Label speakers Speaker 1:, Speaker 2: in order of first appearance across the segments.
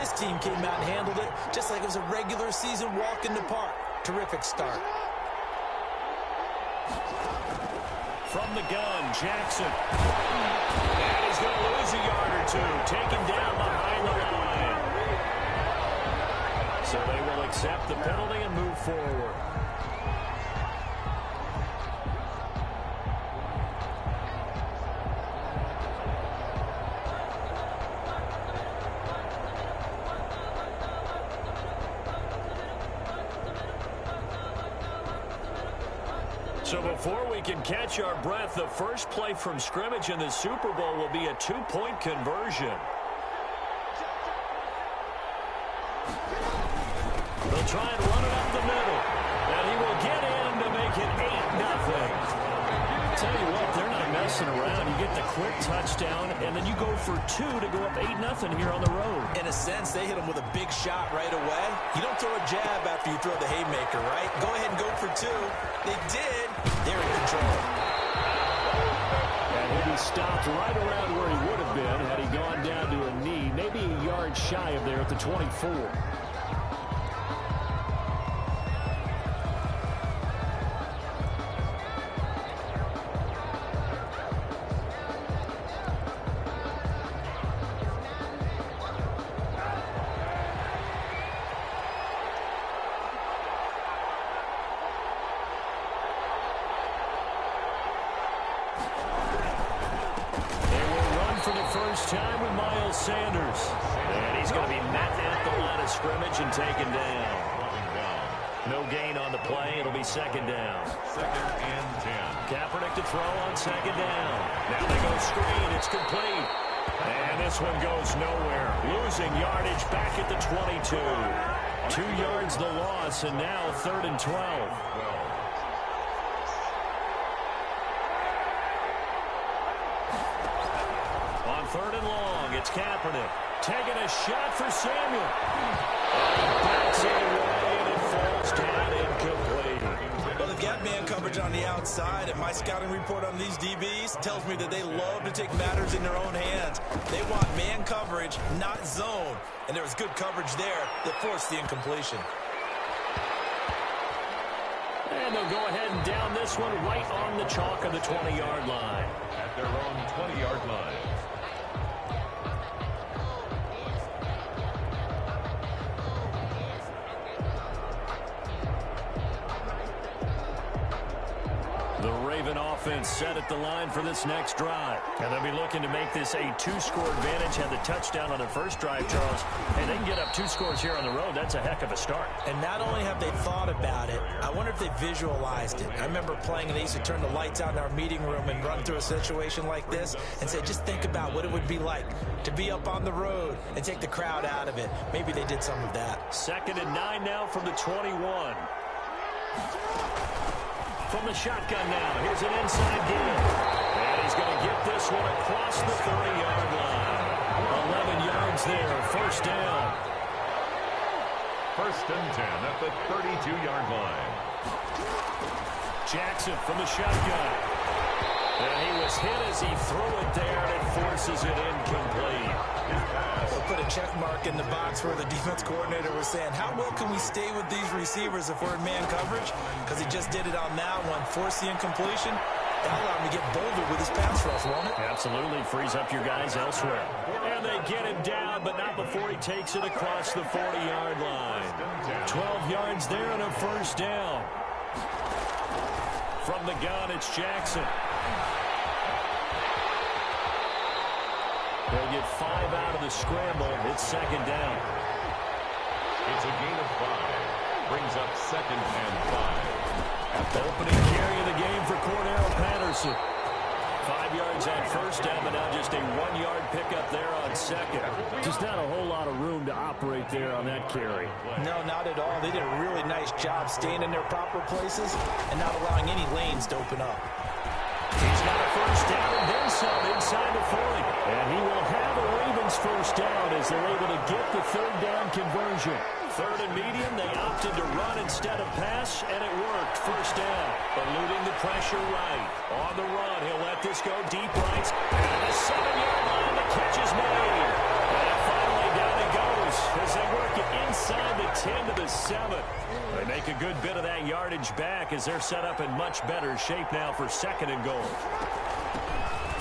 Speaker 1: His team came out and handled it just like it was a regular season walk in the park. Terrific start.
Speaker 2: From the gun, Jackson. And he's going to lose a yard or two. Taken down behind the line. So they will accept the penalty and move forward. So before we can catch our breath, the first play from scrimmage in the Super Bowl will be a two-point conversion. They'll try and run it up the middle. And he will get in to make it 8-0. Tell you what, they're not messing around. You get the quick touchdown, and then you go for two to go up 8-0 here on the road.
Speaker 1: In a sense, they hit him with a big shot right away. You don't throw a jab after you throw the haymaker, right? Go ahead and go for two. They did. They're in control.
Speaker 2: And he'll be stopped right around where he would have been had he gone down to a knee, maybe a yard shy of there at the 24. Time with Miles Sanders. And he's going to be met at the line of scrimmage and taken down. No gain on the play. It'll be second down. 2nd and 10. Kaepernick to throw on second down. Now they go screen. It's complete. And this one goes nowhere. Losing yardage back at the 22. 2 yards the loss, and now 3rd and 12. Third and long, it's Kaepernick. Taking a shot for Samuel. Backs it away, and it falls down incomplete.
Speaker 1: Well, they've got man coverage on the outside, and my scouting report on these DBs tells me that they love to take matters in their own hands. They want man coverage, not zone. And there was good coverage there that forced the incompletion.
Speaker 2: And they'll go ahead and down this one right on the chalk of the 20-yard line. At their own 20-yard line. The Raven offense set at the line for this next drive. And they'll be looking to make this a 2-score advantage. Had the touchdown on their first drive, Charles. And they can get up 2 scores here on the road. That's a heck of a start.
Speaker 1: And not only have they thought about it, I wonder if they visualized it. I remember playing, and they used to turn the lights out in our meeting room and run through a situation like this and say, just think about what it would be like to be up on the road and take the crowd out of it. Maybe they did some of that.
Speaker 2: 2nd and 9 now from the 21. From the shotgun now, here's an inside game. And he's going to get this one across the 30-yard line. 11 yards there, first down. 1st and 10 at the 32-yard line. Jackson from the shotgun. And he was hit as he threw it there, and it forces it incomplete.
Speaker 1: They'll put a check mark in the box where the defense coordinator was saying, how well can we stay with these receivers if we're in man coverage? Because he just did it on that one, forced the incompletion. That'll allow him to get bolder with his pass rush, won't it?
Speaker 2: Absolutely, frees up your guys elsewhere. And they get him down, but not before he takes it across the 40-yard line. 12 yards there and a first down. From the gun, it's Jackson. They'll get 5 out of the scramble. It's second down. It's a gain of 5. Brings up 2nd and 5. The opening carry of the game for Cordero Patterson. 5 yards on first down, but now just a 1-yard pickup there on second. Just not a whole lot of room to operate there on that carry.
Speaker 1: No, not at all. They did a really nice job staying in their proper places and not allowing any lanes to open up.
Speaker 2: He's got a first down and then some inside the 40. And he will have a Ravens first down as they're able to get the 3rd down conversion. 3rd and medium, they opted to run instead of pass, and it worked. First down, eluding the pressure right. On the run, he'll let this go deep right. And the 7-yard line, the catch is made. And finally down he goes. the 7. They make a good bit of that yardage back as they're set up in much better shape now for 2nd and goal.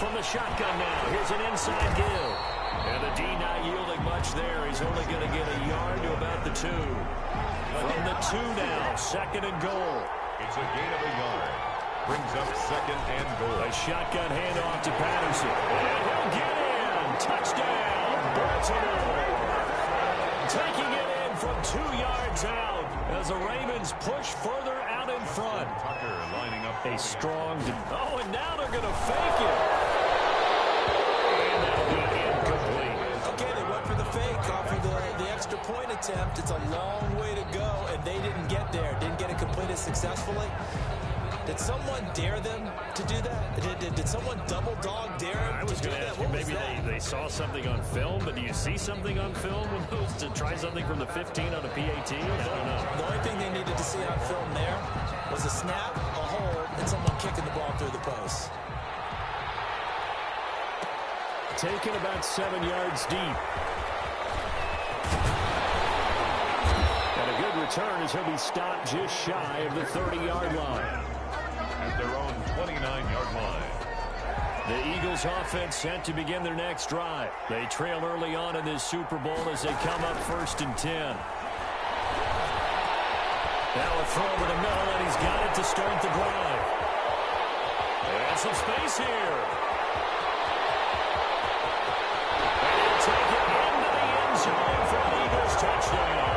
Speaker 2: From the shotgun now, here's an inside give. And the D not yielding much there. He's only going to get a yard to about the 2. From the 2 now, 2nd and goal.
Speaker 3: It's a gain of a yard. Brings up 2nd and goal.
Speaker 2: A shotgun handoff to Patterson. And he'll get in. Touchdown, Baltimore. Taking it in from 2 yards out as the Ravens push further out in front.
Speaker 3: Tucker lining up
Speaker 2: a strong... Oh, and now they're going to fake it. And that'll be incomplete.
Speaker 1: Okay, they went for the fake off of the extra point attempt. It's a long way to go, and they didn't get there. Didn't get it completed successfully. Did someone dare them to do that? Did someone double dog dare them
Speaker 2: I was going to ask you, maybe they saw something on film, but do you see something on film to try something from the 15 on a PAT? I don't know.
Speaker 1: The only thing they needed to see on film there was a snap, a hold, and someone kicking the ball through the post.
Speaker 2: Taken about 7 yards deep. And a good return as he'll be stopped just shy of the 30-yard line.
Speaker 3: At their own 29-yard line.
Speaker 2: The Eagles offense set to begin their next drive. They trail early on in this Super Bowl as they come up 1st and 10. Now a throw over the middle, and he's got it to start the drive. And some space here. And he'll take it into the end zone for an Eagles touchdown.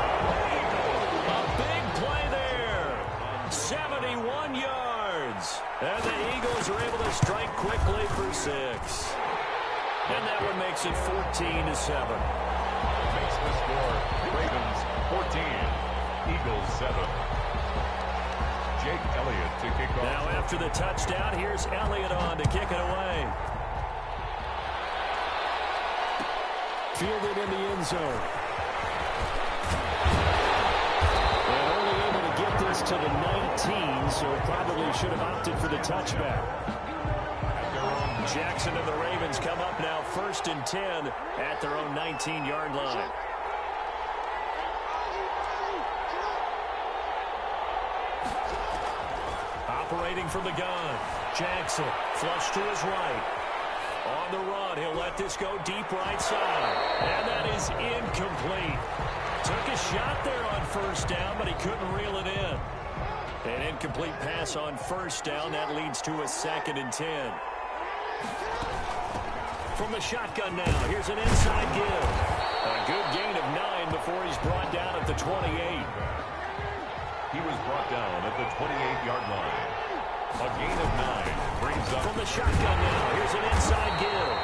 Speaker 2: A big play there. 71 yards. And the Eagles are able to strike quickly for 6. And that one makes it 14-7.
Speaker 3: Makes the score Ravens 14, Eagles 7. Jake Elliott to kick off.
Speaker 2: Now after the touchdown, here's Elliott on to kick it away. Fielded in the end zone. And only able to get this to the 19, so probably should have opted for the touchback. Jackson and the Ravens come up now 1st and 10 at their own 19-yard line. Operating from the gun. Jackson flush to his right. On the run, he'll let this go deep right side. And that is incomplete. Took a shot there on 1st down, but he couldn't reel it in. An incomplete pass on 1st down. That leads to a 2nd and 10. From the shotgun now, here's an inside give. A good gain of 9 before he's brought down at the 28.
Speaker 3: He was brought down at the 28-yard line. A gain of 9 brings up.
Speaker 2: From the shotgun now, here's an inside give.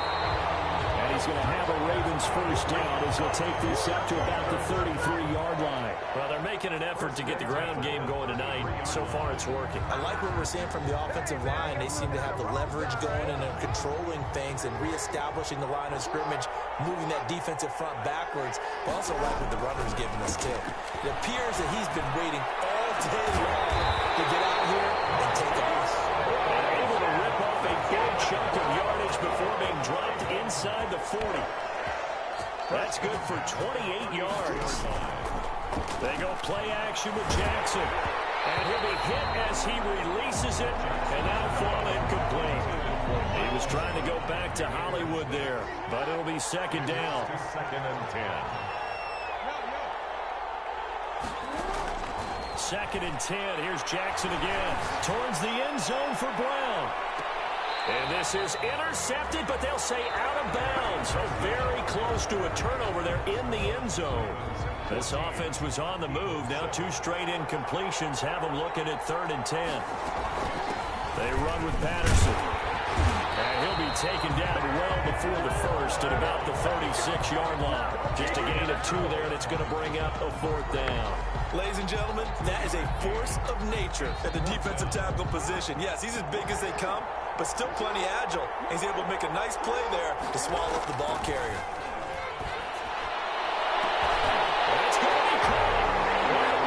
Speaker 2: And he's going to have a Ravens 1st down as he'll take this up to about the 33-yard line. Well, they're making an effort to get the ground game going tonight. So far, it's working.
Speaker 1: I like what we're seeing from the offensive line. They seem to have the leverage going, and they're controlling things and reestablishing the line of scrimmage, moving that defensive front backwards. But also like what the runner's giving us, too. It appears that he's been waiting all day long to get out here and take off.
Speaker 2: And able to rip off a big chunk of yardage before being dropped inside the 40. That's good for 28 yards. They go play action with Jackson. And he'll be hit as he releases it. And now fall incomplete. He was trying to go back to Hollywood there. But it'll be 2nd down.
Speaker 3: 2nd and 10.
Speaker 2: 2nd and 10. Here's Jackson again. Towards the end zone for Brown. And this is intercepted, but they'll say out of bounds. So very close to a turnover there in the end zone. This offense was on the move. Now 2 straight incompletions have them looking at 3rd and 10. They run with Patterson. And he'll be taken down well before the 1st at about the 36-yard line. Just a gain of 2 there, and it's going to bring up a 4th down.
Speaker 1: Ladies and gentlemen, that is a force of nature at the defensive tackle position. Yes, he's as big as they come, but still plenty agile. He's able to make a nice play there to swallow up the ball carrier.
Speaker 2: That's going to be caught.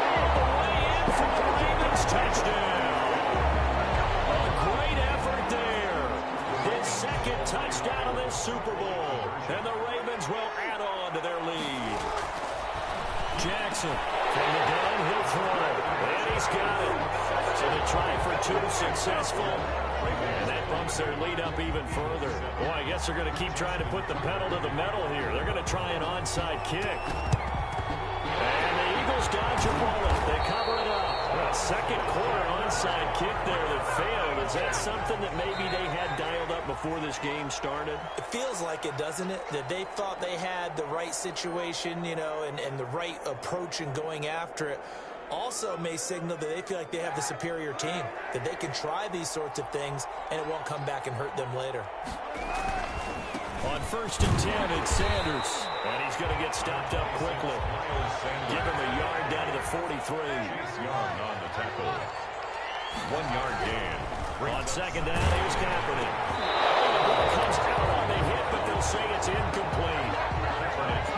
Speaker 2: All the way in for the Ravens touchdown. A great effort there. His 2nd touchdown of this Super Bowl. And the Ravens will add on to their lead. Jackson From the gun, he'll throw. And he's got it. So they try for two, successful. And that bumps their lead up even further. Boy, I guess they're going to keep trying to put the pedal to the metal here. They're going to try an onside kick. And the Eagles dodge a bullet. They cover it up. A second quarter onside kick there that failed. Is that something that maybe they had dialed up before this game started?
Speaker 1: It feels like it, doesn't it? That they thought they had the right situation, you know, and the right approach in going after it. Also may signal that they feel like they have the superior team, that they can try these sorts of things and it won't come back and hurt them later.
Speaker 2: On 1st and 10, it's Sanders. And he's going to get stopped up quickly. Give him a yard down to the 43.
Speaker 3: Chase Young on the tackle. 1 yard gain.
Speaker 2: On 2nd down, here's Kaepernick. The ball comes out on the hit, but they'll say it's incomplete.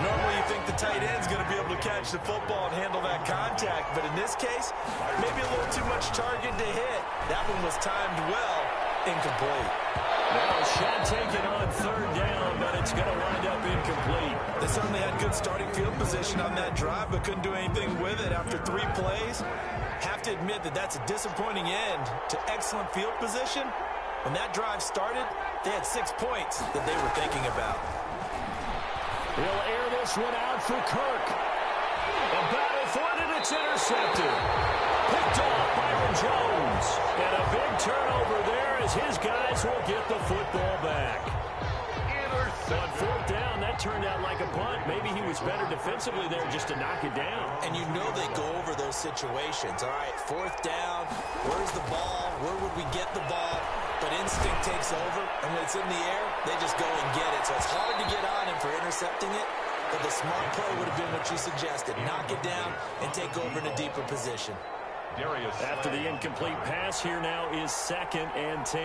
Speaker 1: Normally you think the tight end's going to be able to catch the football and handle that contact, but in this case, maybe a little too much target to hit. That one was timed well, incomplete.
Speaker 2: Now a shot taken on 3rd down, but it's going to wind up incomplete.
Speaker 1: They certainly had good starting field position on that drive, but couldn't do anything with it after 3 plays. Have to admit that that's a disappointing end to excellent field position. When that drive started, they had 6 points that they were thinking about.
Speaker 2: He'll air this one out for Kirk. A battle for it, and it's intercepted. Picked off Byron Jones. And a big turnover there as his guys will get the football back. On 4th down, that turned out like a punt. Maybe he was better defensively there just to knock it down.
Speaker 1: And you know they go over those situations. All right, 4th down, where's the ball? Where would we get the ball? But instinct takes over, and when it's in the air, they just go and get it. So it's hard to get on him for intercepting it, but the smart play would have been what you suggested. Knock it down and take over in a deeper position.
Speaker 2: After the incomplete pass, here now is 2nd and 10.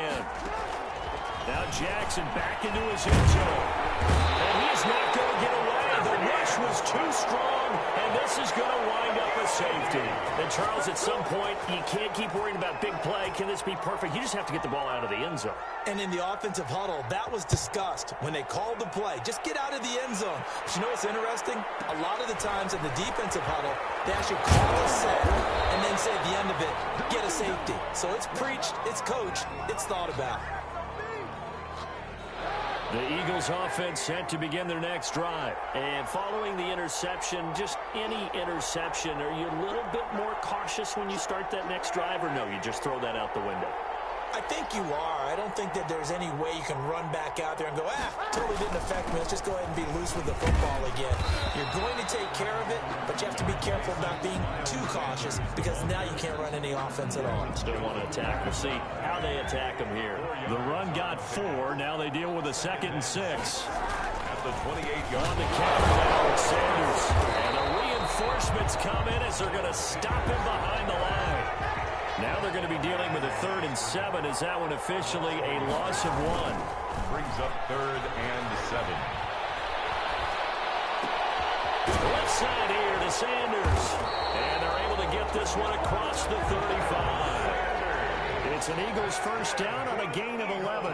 Speaker 2: Now Jackson back into his end zone. And he's not going to get away. The rush was too strong, and this is going to wind up a safety. And Charles, at some point, you can't keep worrying about big play. Can this be perfect? You just have to get the ball out of the end zone.
Speaker 1: And in the offensive huddle, that was discussed when they called the play. Just get out of the end zone. But you know what's interesting? A lot of the times in the defensive huddle, they actually call a set and then say at the end of it, get a safety. So it's preached, it's coached, it's thought about.
Speaker 2: The Eagles offense set to begin their next drive. And following the interception, just any interception, are you a little bit more cautious when you start that next drive, or no, you just throw that out the window?
Speaker 1: I think you are. I don't think that there's any way you can run back out there and go, totally didn't affect me. Let's just go ahead and be loose with the football again. You're going to take care of it, but you have to be careful about being too cautious because now you can't run any offense at all.
Speaker 2: Still want to attack. We'll see how they attack them here. The run got 4. Now they deal with a 2nd and 6.
Speaker 3: At the 28-yard
Speaker 2: on the counter now, it's Sanders. And the reinforcements come in as they're going to stop him behind the line. Now they're going to be dealing with a 3rd and 7. Is that one officially a loss of 1?
Speaker 3: Brings up 3rd and 7.
Speaker 2: Left side here to Sanders. And they're able to get this one across the 35. It's an Eagles 1st down on a gain of 11.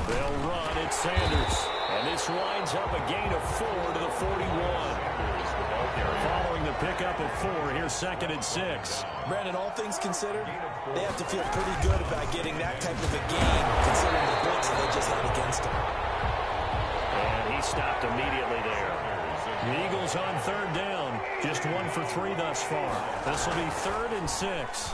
Speaker 2: They'll run. It's Sanders. And this winds up a gain of 4 to the 41. Following the pickup of 4, here's 2nd and 6.
Speaker 1: Brandon, all things considered, they have to feel pretty good about getting that type of a game, considering the blitz that they just had against them.
Speaker 2: And he stopped immediately there. The Eagles on 3rd down, just 1 for 3 thus far. This will be 3rd and 6.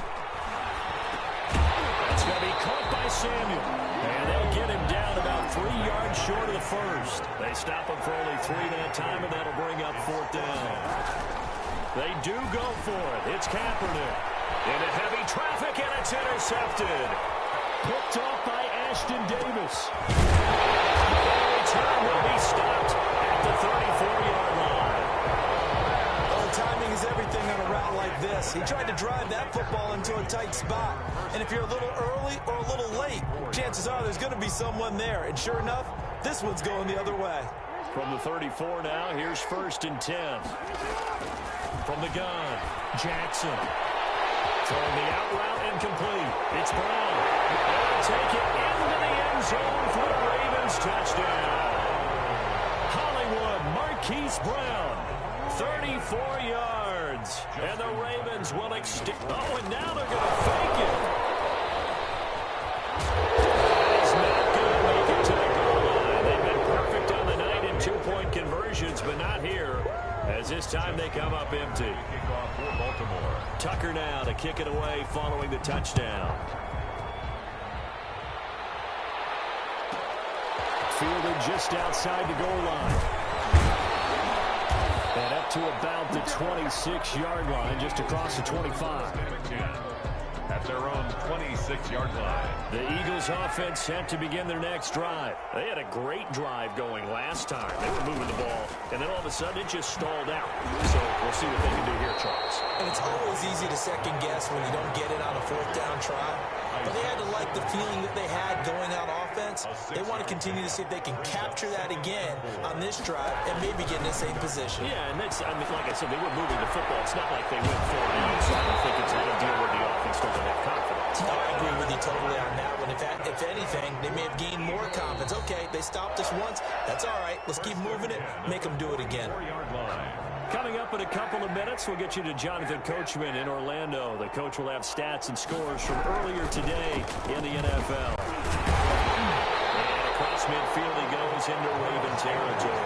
Speaker 2: It's going to be caught by Samuel. And they'll get him down about 3 yards short of the 1st. They stop him for only 3 that time, and that'll bring up 4th down. They do go for it. It's Kaepernick. Into heavy traffic, and it's intercepted. Picked off by Ashton Davis. The return will be stopped at the 34-yard line.
Speaker 1: Well, timing is everything on a route like this. He tried to drive that football into a tight spot. And if you're a little early or a little late, chances are there's going to be someone there. And sure enough, this one's going the other way.
Speaker 2: From the 34 now, here's 1st and 10. From the gun, Jackson. Throwing the out route incomplete. It's Brown. They'll take it into the end zone for the Ravens touchdown. Hollywood Marquise Brown. 34 yards. And the Ravens will extend. Oh, and now they're going to fake it. That is not going to make it to the goal line. They've been perfect on the night in 2-point conversions, but not here, as this time they come up empty.
Speaker 3: Kickoff for Baltimore.
Speaker 2: Tucker now to kick it away following the touchdown. Fielded just outside the goal line. And up to about the 26-yard line, just across the 25.
Speaker 3: At their own 26-yard line.
Speaker 2: The Eagles offense set to begin their next drive. They had a great drive going last time. They were moving the ball, and then all of a sudden it just stalled out. So we'll see what they can do here, Charles.
Speaker 1: And it's always easy to second guess when you don't get it on a fourth down try. But they had to like the feeling that they had going on offense. They want to continue to see if they can capture that again on this drive and maybe get in the same position.
Speaker 2: Yeah, and that's, I mean, like I said, they were moving the football. It's not like they went 4 down, so I don't think it's a big deal where the offense doesn't have confidence.
Speaker 1: No, I agree with you totally on that one. If anything, they may have gained more confidence. Okay, they stopped us once. That's all right. Let's keep moving it. Make them do it again.
Speaker 3: 4-yard line.
Speaker 2: Coming up in a couple of minutes, we'll get you to Jonathan Coachman in Orlando. The coach will have stats and scores from earlier today in the NFL. And across midfield he goes into Raven territory.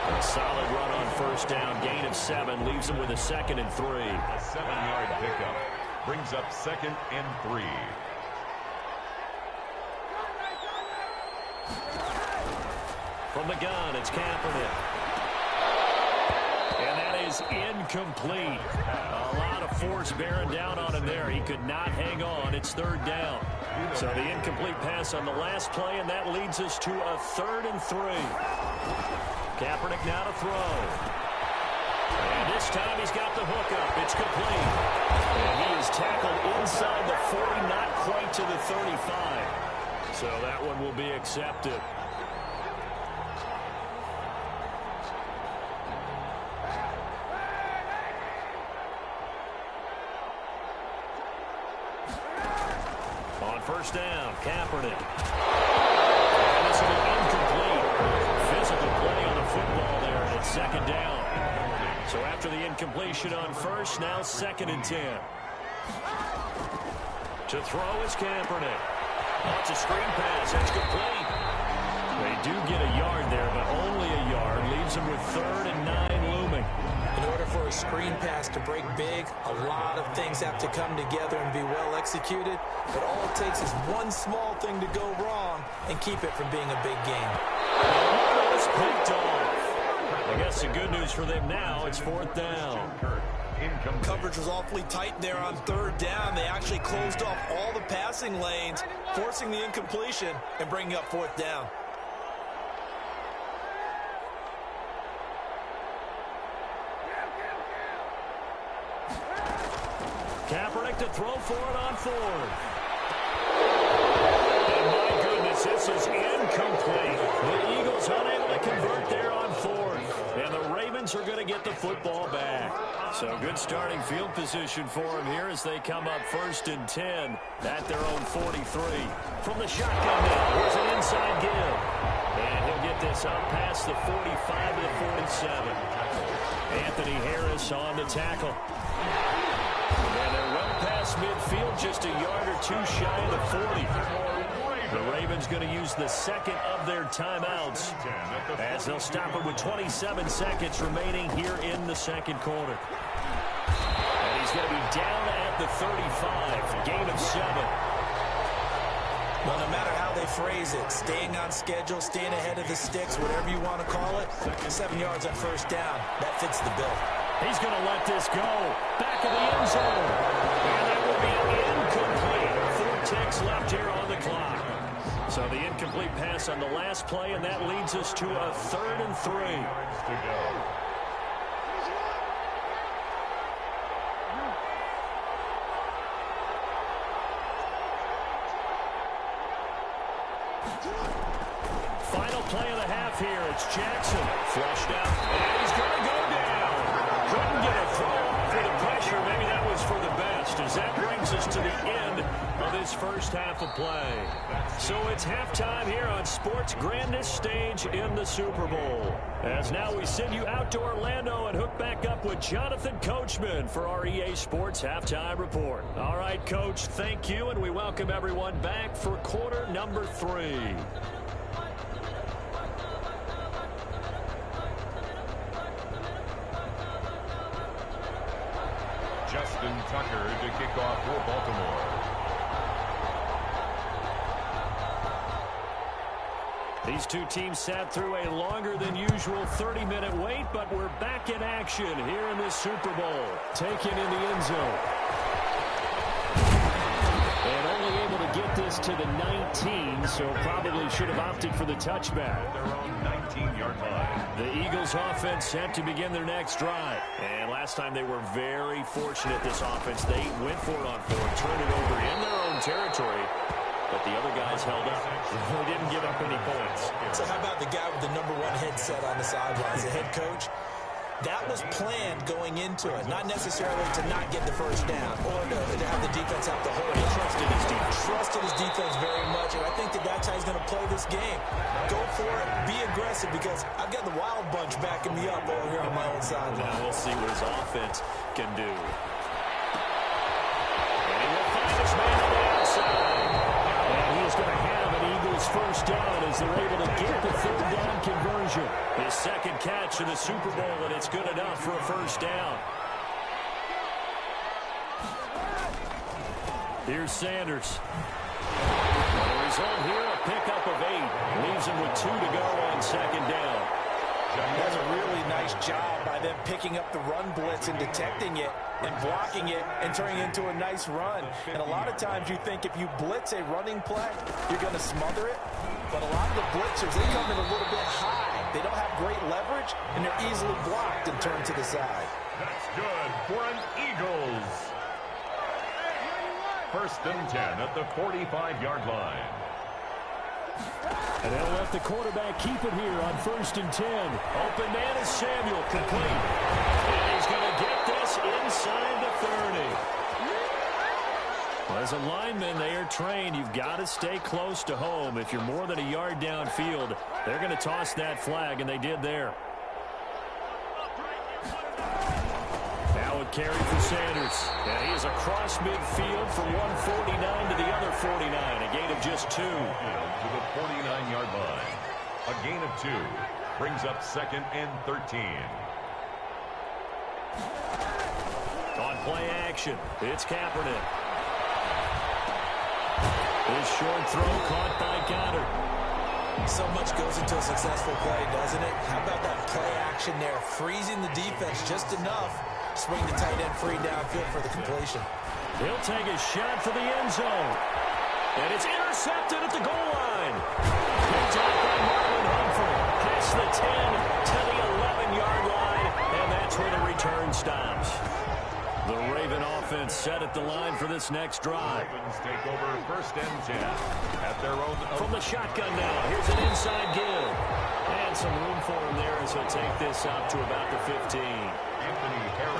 Speaker 2: A solid run on first down. Gain of 7 leaves him with a 2nd and 3.
Speaker 3: A 7-yard pickup brings up 2nd and 3.
Speaker 2: From the gun, it's Kaepernick. And that is incomplete. A lot of force bearing down on him there. He could not hang on. It's 3rd down. So the incomplete pass on the last play, and that leads us to a 3rd and 3. Kaepernick now to throw. And this time he's got the hook up. It's complete. And he is tackled inside the 40, not quite to the 35. So that one will be accepted. On first down, Kaepernick. And this will be incomplete. Physical play on the football there, and it's 2nd down. So after the incompletion on first, now 2nd and 10. To throw is Kaepernick. Oh, it's a screen pass. It's complete. They do get a yard there, but only a yard. Leaves them with 3rd and 9 looming.
Speaker 1: In order for a screen pass to break big, a lot of things have to come together and be well executed. But all it takes is one small thing to go wrong and keep it from being a big game.
Speaker 2: It's picked off. I guess the good news for them now, it's 4th down.
Speaker 1: Coverage was awfully tight there on 3rd down. They actually closed off all the passing lanes, forcing the incompletion and bringing up 4th down.
Speaker 2: Kaepernick to throw for it on 4th. And my goodness, this is incomplete. The Eagles unable to convert there on 4th. And the Ravens are going to get the football back. So good starting field position for them here as they come up 1st and 10 at their own 43. From the shotgun now, here's an inside give. And he'll get this up past the 45 to the 47. Anthony Harris on the tackle. And they're well past midfield, just a yard or 2 shy of the 40. The Ravens going to use the 2nd of their timeouts as they'll stop it with 27 seconds remaining here in the 2nd quarter. And he's going to be down at the 35, gain of 7.
Speaker 1: Well, no matter how they phrase it, staying on schedule, staying ahead of the sticks, whatever you want to call it, 7 yards on first down, that fits the bill.
Speaker 2: He's going to let this go. Back of the end zone. And that will be incomplete. 4 ticks left here on the clock. So the incomplete pass on the last play, and that leads us to a 3rd and 3. Final play of the half here. It's Jackson. Flushed out. And he's going to go down. Couldn't get a throw off for the pressure. Maybe that was for the best, as that brings us to the end of this first half of play. So it's halftime here on sports' grandest stage in the Super Bowl. As now we send you out to Orlando and hook back up with Jonathan Coachman for our EA Sports Halftime Report. All right, Coach, thank you, and we welcome everyone back for quarter number 3.
Speaker 3: Justin Tucker to kick off for Baltimore.
Speaker 2: These two teams sat through a longer than usual 30-minute wait, but we're back in action here in this Super Bowl. Taken in the end zone. And only able to get this to the 19, so probably should have opted for the touchback.
Speaker 3: Their own 19-yard line.
Speaker 2: The Eagles offense set to begin their next drive. And last time they were very fortunate, this offense. They went for it on 4, turned it over in their own territory. But the other guys held up. They didn't give up any points.
Speaker 1: So how about the guy with the #1 headset on the sidelines, the head coach? That was planned going into it, not necessarily to not get the first down or to have the defense have to hold it.
Speaker 2: He trusted his defense.
Speaker 1: Trusted his defense very much, and I think that's how he's going to play this game. Go for it, be aggressive, because I've got the Wild Bunch backing me up over here on my own side.
Speaker 2: Now we'll see what his offense can do. And he will find his man on the outside. And he is going to have an Eagles first down as they're able to get the third down conversion. His second catch of the Super Bowl, and it's good enough for a first down. Here's Sanders. The result here, a pickup of 8. Leaves him with 2 to go on second down.
Speaker 1: That's a really nice job by them picking up the run blitz and detecting it and blocking it and turning it into a nice run. And a lot of times you think if you blitz a running play, you're going to smother it. But a lot of the blitzers, they come in a little bit high. They don't have great leverage, and they're easily blocked and turned to the side.
Speaker 3: That's good for an Eagles. First and 10 at the 45-yard line.
Speaker 2: And they'll let the quarterback keep it here on first and 10. Open man is Samuel, complete. And he's going to get this inside the 30. Well, as a lineman, they are trained. You've got to stay close to home. If you're more than a yard downfield, they're going to toss that flag, and they did there. Now a carry for Sanders. And he is across midfield from 149 to the other 49. A gain of just 2.
Speaker 3: To the 49-yard line. A gain of 2 brings up second and 13.
Speaker 2: On play action, it's Kaepernick. His short throw caught by Goddard.
Speaker 1: So much goes into a successful play, doesn't it? How about that play action there? Freezing the defense just enough. Swing the tight end free downfield for the completion.
Speaker 2: He'll take a shot for the end zone. And it's intercepted at the goal line. Picked up by Marlon Humphrey. Past the 10 to the 11-yard line. And that's where the return stops. The Raven offense set at the line for this next drive.
Speaker 3: Ravens take over first and 10 at their own.
Speaker 2: From the shotgun now. Here's an inside give. And some room for him there as he'll take this up to about the 15.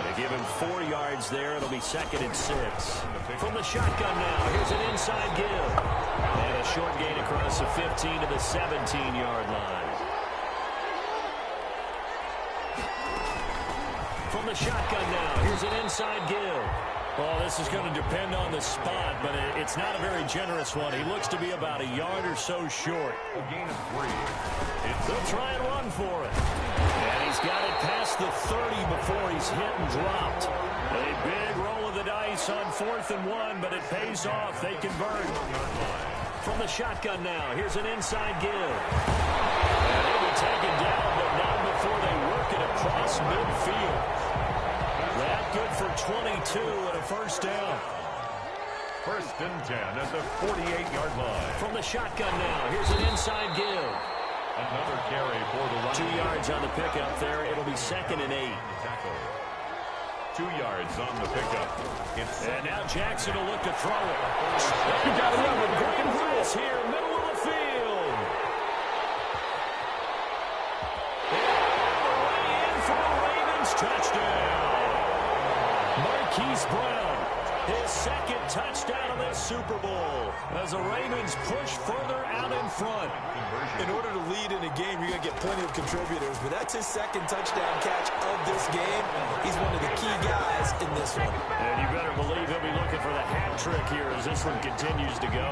Speaker 2: They give him 4 yards there. It'll be second and 6. From the shotgun now. Here's an inside give. And a short gain across the 15 to the 17-yard line. From the shotgun now. Here's an inside give. Well, this is going to depend on the spot, but it's not a very generous one. He looks to be about a yard or so short.
Speaker 3: A gain of 3.
Speaker 2: They'll try and run for it. And he's got it past the 30 before he's hit and dropped. A big roll of the dice on 4th and 1, but it pays off. They convert. From the shotgun now, here's an inside give. And he'll be taken down, but not before they work it across midfield. That good for 22 and a first down.
Speaker 3: First and 10 at the 48-yard line.
Speaker 2: From the shotgun now, here's an inside give.
Speaker 3: Another carry for the run.
Speaker 2: 2 yards on the pickup there. It'll be second and 8.
Speaker 3: 2 yards on the pickup.
Speaker 2: And now Jackson will look to throw it. You got another great pass here, middle of the field. And way in for the Ravens touchdown. Marquise Brown His second touchdown of this Super Bowl as the Ravens push further out in front.
Speaker 1: In order to lead in a game, you're going to get plenty of contributors, but that's his second touchdown catch of this game. He's one of the key guys in this one.
Speaker 2: And you better believe he'll be looking for the hat trick here as this one continues to go.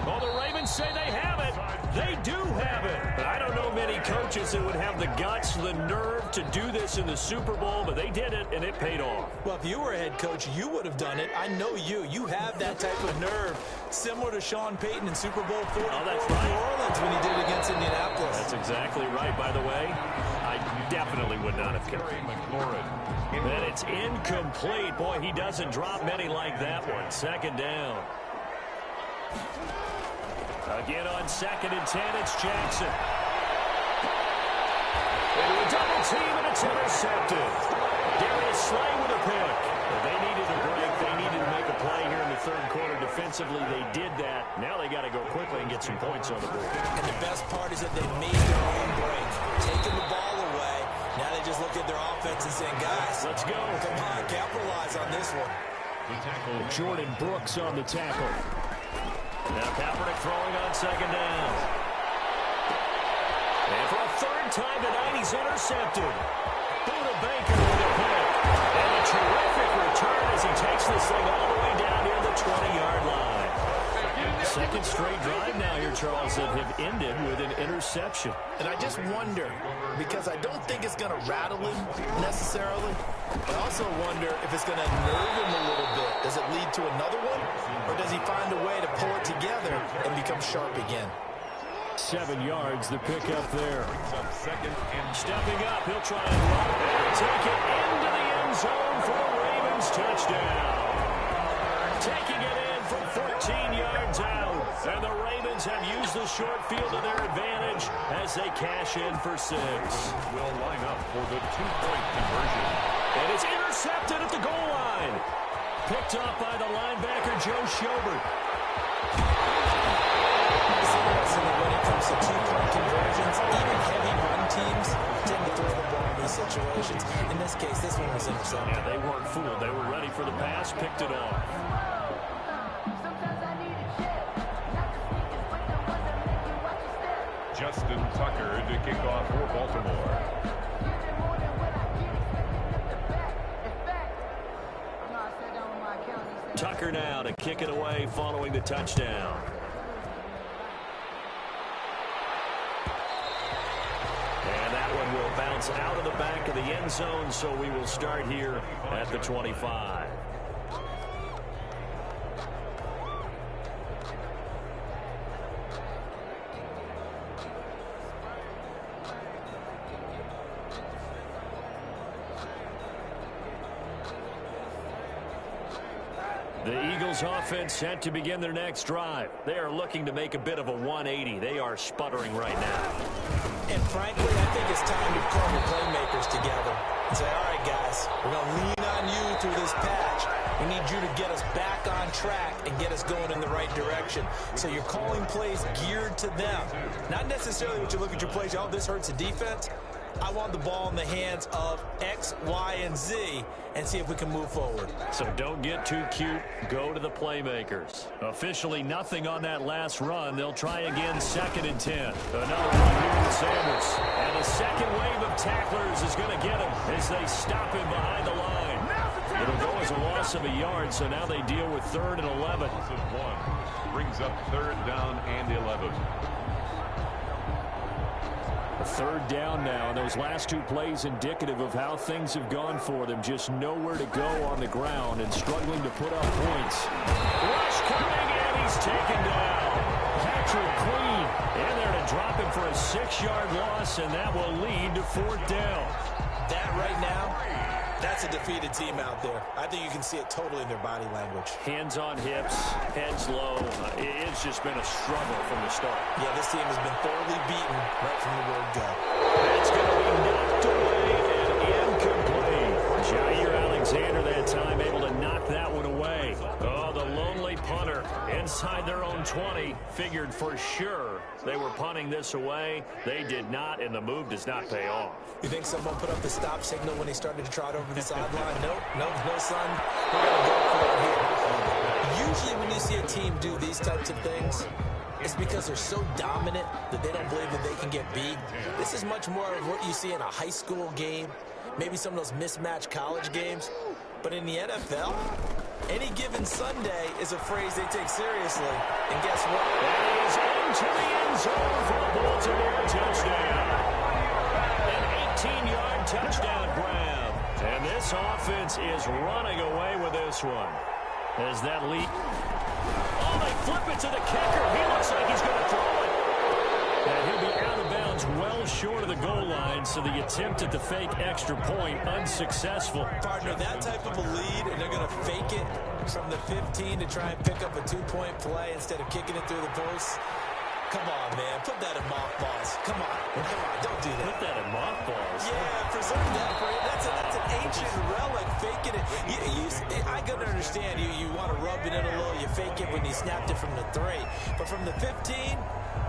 Speaker 2: Well, the Ravens say they have it. They do have it. But I don't know many coaches that would have the guts, the nerve to do this in the Super Bowl, but they did it, and it paid off.
Speaker 1: Well, if you were a head coach, you would have done it. I know you. You have that type of nerve, similar to Sean Payton in Super Bowl 44 in New Orleans when he did it against Indianapolis.
Speaker 2: That's exactly right, by the way. I definitely would not have carried. And it's incomplete. Boy, he doesn't drop many like that one. Second down. Again on 2nd and 10, it's Jackson. Into a double team, and it's intercepted. Darius Slay with a pick. They needed a break. They needed to make a play here in the third quarter. Defensively, they did that. Now they got to go quickly and get some points on the board.
Speaker 1: And the best part is that they made their own break, taking the ball away. Now they just look at their offense and saying, guys,
Speaker 2: let's go.
Speaker 1: Come on, capitalize on this one.
Speaker 2: Jordan Brooks on the tackle. Now Kaepernick throwing on 2nd down. And for a third time tonight, he's intercepted. Buda Baker with a pick. And a terrific return as he takes this thing all the way down near the 20-yard line. Second straight drive now here, Charles, that have ended with an interception.
Speaker 1: And I just wonder, because I don't think it's going to rattle him necessarily, but I also wonder if it's going to nerve him a little bit. Does it lead to another one, or does he find a way to pull it together and become sharp again?
Speaker 2: 7 yards, the pickup there. Stepping up, he'll try and run and take it into the end zone for the Ravens touchdown. Taking it in from 14 yards out. And the Ravens have used the short field to their advantage as they cash in for 6.
Speaker 3: Will line up for the 2-point conversion.
Speaker 2: And it's intercepted at the goal line. Picked up by the linebacker, Joe Schobert.
Speaker 1: It's interesting that when it comes to 2-point conversions, even heavy run teams tend to throw the ball in these situations. In this case, this one was intercepted.
Speaker 2: Yeah, they weren't fooled. They were ready for the pass, picked it off.
Speaker 3: Justin Tucker to kick off for Baltimore.
Speaker 2: Tucker now to kick it away following the touchdown. And that one will bounce out of the back of the end zone, so we will start here at the 25. The Eagles offense set to begin their next drive. They are looking to make a bit of a 180. They are sputtering right now.
Speaker 1: And frankly, I think it's time to call your playmakers together and say, all right, guys, we're going to lean on you through this patch. We need you to get us back on track and get us going in the right direction. So you're calling plays geared to them. Not necessarily what you look at your plays, oh, this hurts the defense. I want the ball in the hands of X, Y, and Z and see if we can move forward.
Speaker 2: So don't get too cute. Go to the playmakers. Officially nothing on that last run. They'll try again 2nd and 10. Another one here with Sanders. And the second wave of tacklers is going to get him as they stop him behind the line. It'll go as a loss of a yard, so now they deal with 3rd and 11.
Speaker 3: Brings up 3rd down and 11.
Speaker 2: A 3rd down now, and those last 2 plays indicative of how things have gone for them. Just nowhere to go on the ground and struggling to put up points. Rush coming, and he's taken down. Patrick Queen in there to drop him for a 6-yard loss, and that will lead to 4th down.
Speaker 1: That right now, that's a defeated team out there. I think you can see it totally in their body language.
Speaker 2: Hands on hips, heads low. It's just been a struggle from the start.
Speaker 1: Yeah, this team has been thoroughly beaten right from the word go.
Speaker 2: It's going to be knocked away and incomplete. Jair Alexander that time able to knock that one away. Oh, the lonely punter inside their own 20 figured for sure They were punting this away. They did not, and the move does not pay off.
Speaker 1: You think someone put up the stop signal when he started to trot over the sideline? Nope, no, son. We're going to go for it here. Usually when you see a team do these types of things, it's because they're so dominant that they don't believe that they can get beat. This is much more of what you see in a high school game, maybe some of those mismatched college games. But in the NFL, any given Sunday is a phrase they take seriously. And guess what?
Speaker 2: That is into the end zone for the Baltimore touchdown. An 18-yard touchdown grab. And this offense is running away with this one. As that lead. Oh, they flip it to the kicker. He looks like he's going to throw it. And he'll be out of bounds well short of the goal line, so the attempt at the fake extra point unsuccessful.
Speaker 1: Partner, that type of a lead, and they're going to fake it from the 15 to try and pick up a 2-point play instead of kicking it through the posts. Come on, man. Put that in mothballs. Come on. Don't do that.
Speaker 2: Put that in mothballs.
Speaker 1: Yeah, preserve that for you. That's an ancient relic, faking it. I can understand you want to rub it in a little. You fake it when you snapped it from the 3. But from the 15,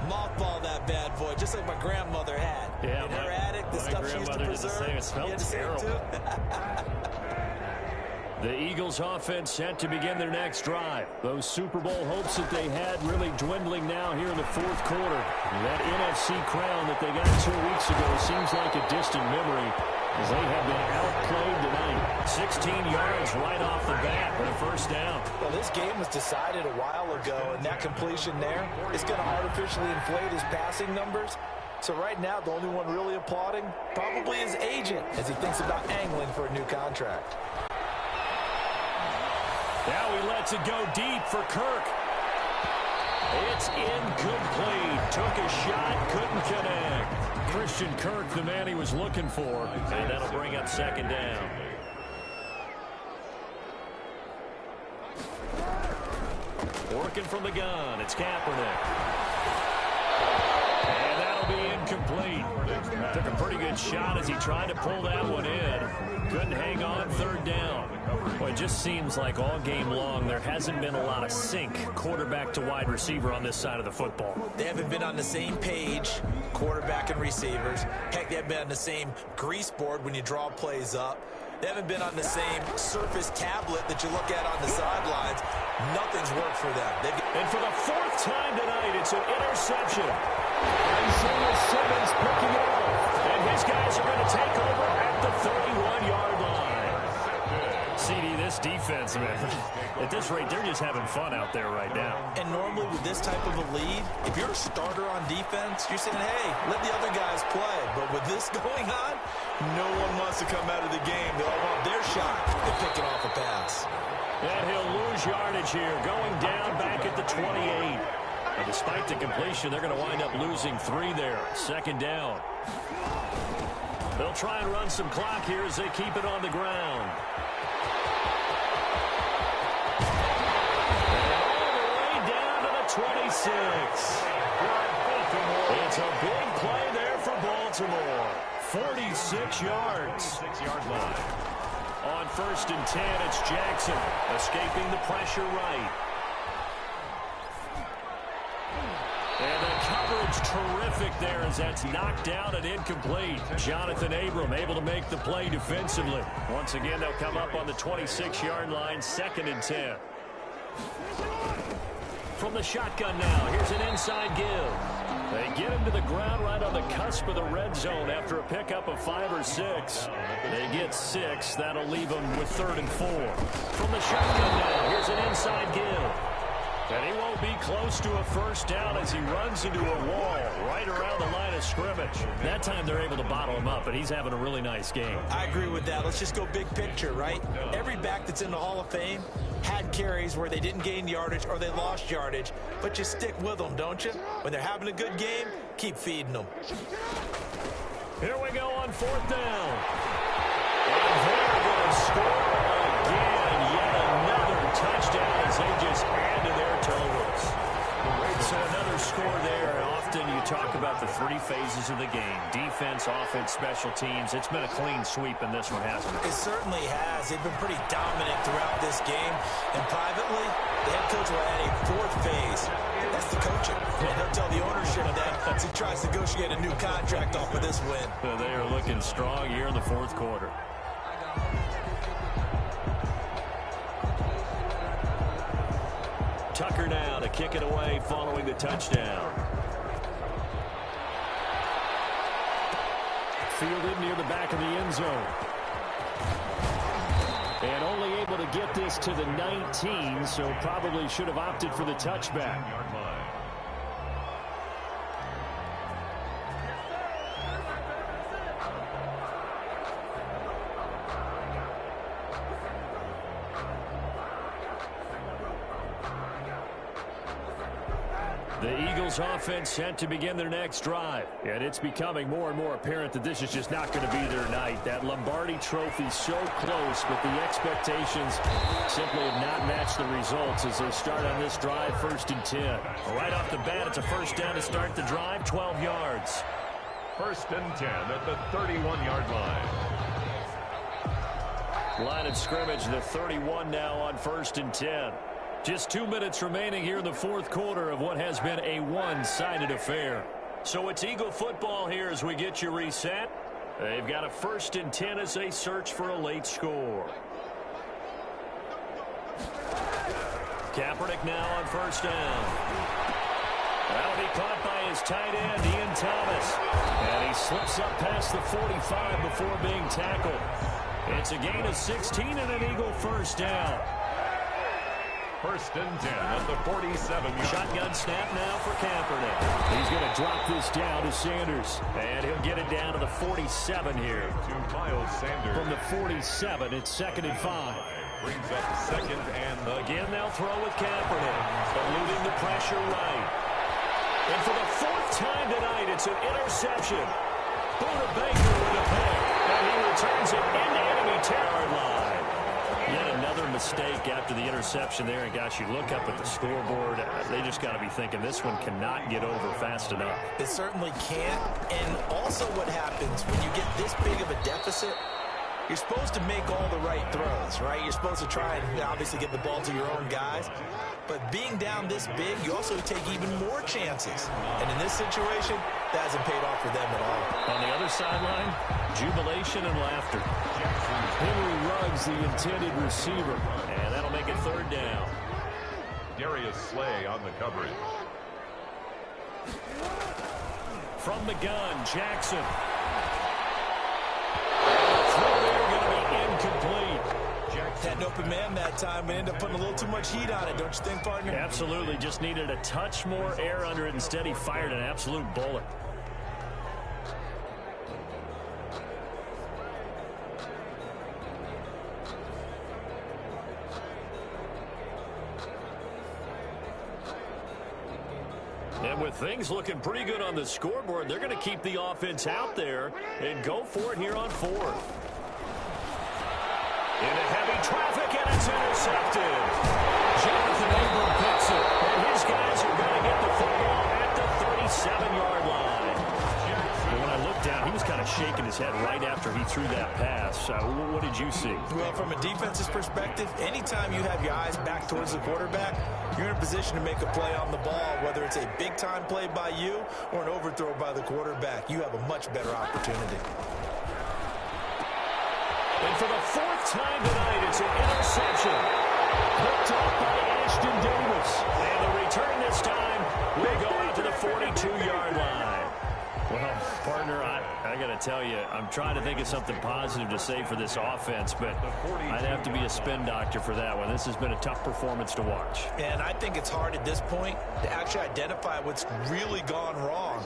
Speaker 1: mothball that bad boy, just like my grandmother had.
Speaker 2: Yeah,
Speaker 1: in her attic, the stuff she used to preserve.
Speaker 2: It smelled terrible. The Eagles offense set to begin their next drive. Those Super Bowl hopes that they had really dwindling now here in the fourth quarter. That NFC crown that they got 2 weeks ago seems like a distant memory as they have been outplayed tonight. 16 yards right off the bat for the first down.
Speaker 1: Well, this game was decided a while ago, and that completion there is going to artificially inflate his passing numbers. So right now, the only one really applauding probably his agent as he thinks about angling for a new contract.
Speaker 2: Now he lets it go deep for Kirk. It's incomplete. Took a shot, couldn't connect. Christian Kirk, the man he was looking for. And that'll bring up second down. Working from the gun, it's Kaepernick. And that'll be incomplete. Took a pretty good shot as he tried to pull that one in. Couldn't hang on, third down. Well, it just seems like all game long there hasn't been a lot of sync quarterback to wide receiver on this side of the football.
Speaker 1: They haven't been on the same page, quarterback and receivers. Heck, they haven't been on the same grease board when you draw plays up. They haven't been on the same Surface tablet that you look at on the sidelines. Nothing's worked for them.
Speaker 2: And for the fourth time tonight, it's an interception. Isaiah Simmons picking it up. And his guys are going to take over at the 31-yard line. CD, this defense, man, at this rate, they're just having fun out there right now.
Speaker 1: And normally with this type of a lead, if you're a starter on defense, you're saying, hey, let the other guys play. But with this going on, no one wants to come out of the game. They all want their shot at picking off a pass.
Speaker 2: And he'll lose yardage here, going down back at the 28. And despite the completion, they're going to wind up losing 3 there. Second down. They'll try and run some clock here as they keep it on the ground. And all the way down to the 26. It's a big play there for Baltimore. 46 yards. 6-yard line. On 1st and 10, it's Jackson escaping the pressure right. And the coverage terrific there as that's knocked down and incomplete. Jonathan Abram able to make the play defensively. Once again, they'll come up on the 26-yard line, 2nd and 10. From the shotgun now, here's an inside give. They get him to the ground right on the cusp of the red zone after a pickup of 5 or 6. They get 6. That'll leave them with 3rd and 4. From the shotgun now, here's an inside give. And he won't be close to a first down as he runs into a wall right around the line of scrimmage. That time they're able to bottle him up, and he's having a really nice game.
Speaker 1: I agree with that. Let's just go big picture, right? Every back that's in the Hall of Fame had carries where they didn't gain yardage or they lost yardage, but you stick with them, don't you? When they're having a good game, keep feeding them.
Speaker 2: Here we go on 4th down. And they're going to score again. Yet another touchdown as they just add to their totals. So another score there. Often you talk about the three phases of the game. Defense, offense, special teams. It's been a clean sweep in this one, hasn't it?
Speaker 1: It certainly has. They've been pretty dominant throughout this game. And privately, the head coach will add a fourth phase. That's the coaching. And he'll tell the ownership that as he tries to negotiate a new contract off of this win.
Speaker 2: They are looking strong here in the fourth quarter. Tucker now to kick it away following the touchdown. Fielded near the back of the end zone. And only able to get this to the 19, so probably should have opted for the touchback. The Eagles offense set to begin their next drive. And it's becoming more and more apparent that this is just not going to be their night. That Lombardi trophy so close, but the expectations simply have not matched the results as they start on this drive 1st and 10. Right off the bat, it's a first down to start the drive, 12 yards.
Speaker 3: 1st and 10 at the 31-yard line.
Speaker 2: Line of scrimmage, the 31 now on 1st and 10. Just 2 minutes remaining here in the fourth quarter of what has been a one-sided affair. So it's Eagle football here as we get you reset. They've got a 1st and 10 as they search for a late score. Kaepernick now on 1st down. That'll be caught by his tight end, Ian Thomas. And he slips up past the 45 before being tackled. It's a gain of 16 and an Eagle 1st down.
Speaker 3: 1st and 10 at the 47-yard.
Speaker 2: Shotgun snap now for Kaepernick. He's going to drop this down to Sanders. And he'll get it down to the 47 here.
Speaker 3: To Miles Sanders.
Speaker 2: From the 47, it's 2nd and 5.
Speaker 3: Brings up 2nd and
Speaker 2: again, they'll throw with Kaepernick. Eluding the pressure right. And for the 4th time tonight, it's an interception. Buda Baker with a pick. And he returns it into enemy territory line. Yet another mistake after the interception there. And, gosh, you look up at the scoreboard. They just got to be thinking this one cannot get over fast enough.
Speaker 1: It certainly can't. And also what happens when you get this big of a deficit, you're supposed to make all the right throws, right? You're supposed to try and obviously get the ball to your own guys. But being down this big, you also take even more chances. And in this situation, that hasn't paid off for them at all.
Speaker 2: On the other sideline, jubilation and laughter. Henry Ruggs, the intended receiver. And that'll make it 3rd down.
Speaker 3: Darius Slay on the coverage.
Speaker 2: From the gun, Jackson. Throw there going to be incomplete.
Speaker 1: Had an open man that time and ended up putting a little too much heat on it, don't you think, partner?
Speaker 2: Absolutely. Just needed a touch more air under it. Instead, he fired an absolute bullet. And with things looking pretty good on the scoreboard, they're going to keep the offense out there and go for it here on 4th. Into heavy traffic, and it's intercepted. Jonathan Abram picks it, and his guys are going to get the football at the 37-yard line. And when I looked down, he was kind of shaking his head right after he threw that pass. What did you see?
Speaker 1: Well, from a defense's perspective, anytime you have your eyes back towards the quarterback, you're in a position to make a play on the ball, whether it's a big-time play by you or an overthrow by the quarterback. You have a much better opportunity.
Speaker 2: And for the 4th time tonight, it's an interception. Picked up by Ashton Davis. And the return this time will go out to the 42-yard line. Well, partner, I got to tell you, I'm trying to think of something positive to say for this offense, but I'd have to be a spin doctor for that one. This has been a tough performance to watch.
Speaker 1: And I think it's hard at this point to actually identify what's really gone wrong.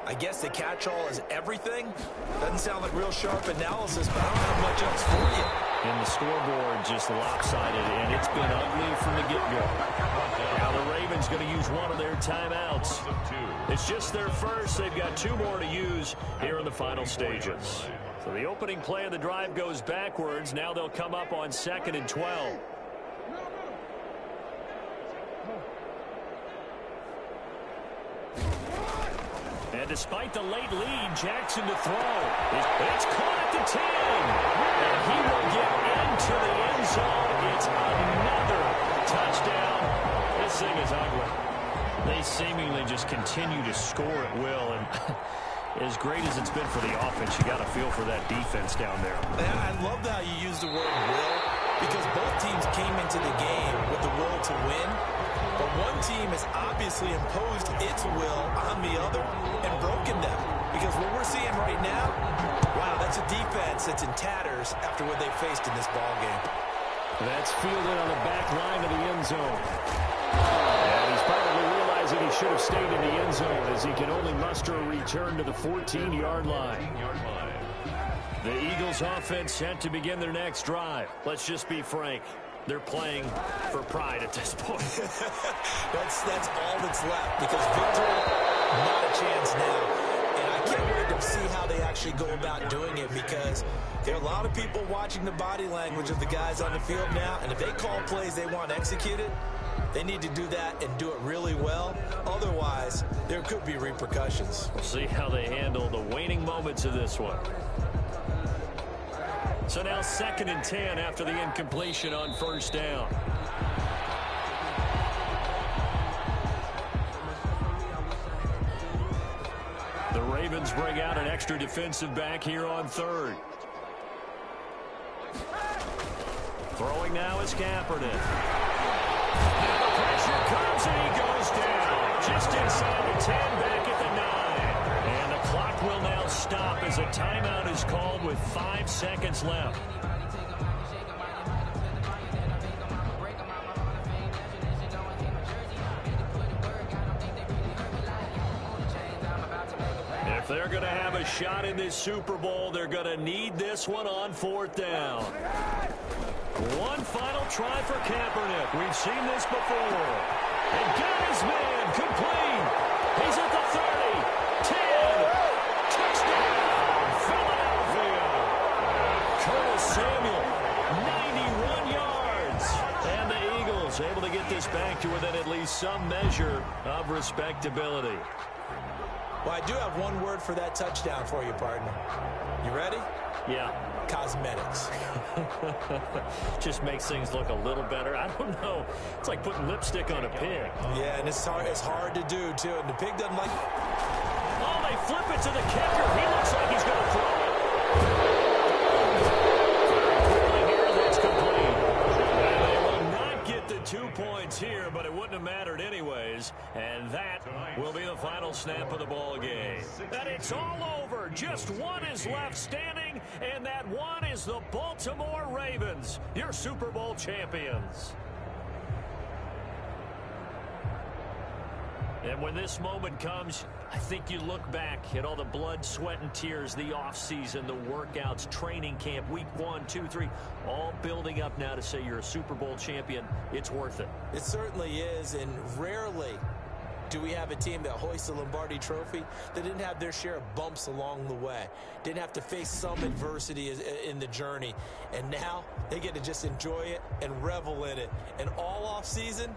Speaker 1: I guess the catch-all is everything. Doesn't sound like real sharp analysis, but I don't have much else for you.
Speaker 2: And the scoreboard just lopsided, and it's been ugly from the get-go. Now the Ravens going to use one of their timeouts. It's just their first. They've got 2 more to use here in the final stages. So the opening play of the drive goes backwards. Now they'll come up on 2nd and 12. despite the late lead, Jackson to throw. It's caught at the 10. And he will get into the end zone. It's another touchdown. This thing is ugly. They seemingly just continue to score at will. And as great as it's been for the offense, you got to feel for that defense down there.
Speaker 1: I love how you use the word will, because both teams came into the game with the will to win. But one team has obviously imposed its will on the other and broken them. Because what we're seeing right now, wow, that's a defense that's in tatters after what they faced in this ballgame.
Speaker 2: That's fielded on the back line of the end zone. And he's probably realizing he should have stayed in the end zone as he can only muster a return to the 14-yard line. The Eagles offense set to begin their next drive. Let's just be frank. They're playing for pride at this point.
Speaker 1: that's all that's left, because victory, not a chance now. And I can't wait to see how they actually go about doing it, because there are a lot of people watching the body language of the guys on the field now, and if they call plays they want executed, they need to do that and do it really well. Otherwise, there could be repercussions.
Speaker 2: We'll see how they handle the waning moments of this one. So now 2nd and 10 after the incompletion on first down. The Ravens bring out an extra defensive back here on 3rd. Throwing now is Kaepernick. And the pressure comes and he goes down. Just inside the 10, back at the 9. And the clock will now stop as a timeout is called with 5 seconds left. If they're going to have a shot in this Super Bowl, they're going to need this one on 4th down. One final try for Kaepernick. We've seen this before. And got his man complete. He's at the 30, 10, touchdown, Philadelphia. Curtis Samuel, 91 yards. And the Eagles able to get this back to within at least some measure of respectability.
Speaker 1: Well, I do have one word for that touchdown for you, partner. You ready?
Speaker 2: Yeah.
Speaker 1: Cosmetics.
Speaker 2: Just makes things look a little better. I don't know. It's like putting lipstick on a pig.
Speaker 1: Yeah, and it's hard to do, too. And the pig doesn't like...
Speaker 2: Oh, they flip it to the kicker. He looks like he's going to throw it. Here, that's complete. And they will not get the 2 points here, but it wouldn't have mattered anyways. And that will be the final snap of the ball game. And it's all over. Just one is left standing, and that one is the Baltimore Ravens, your Super Bowl champions. And when this moment comes, I think you look back at all the blood, sweat, and tears, the offseason, the workouts, training camp, week 1, 2, 3, all building up now to say you're a Super Bowl champion. It's worth it.
Speaker 1: It certainly is, and rarely do we have a team that hoists the Lombardi Trophy that didn't have their share of bumps along the way, didn't have to face some adversity in the journey, and now they get to just enjoy it and revel in it. And all off season,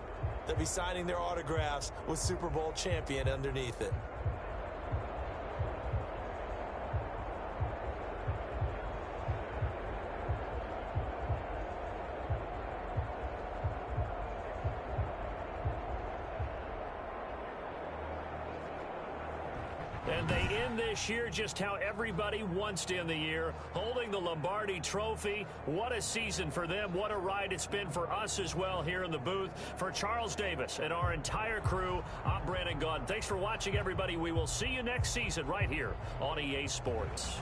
Speaker 1: they'll be signing their autographs with Super Bowl champion underneath it.
Speaker 2: And they end this year just how everybody wants to end the year, holding the Lombardi Trophy. What a season for them. What a ride it's been for us as well here in the booth. For Charles Davis and our entire crew, I'm Brandon Gaudin. Thanks for watching, everybody. We will see you next season right here on EA Sports.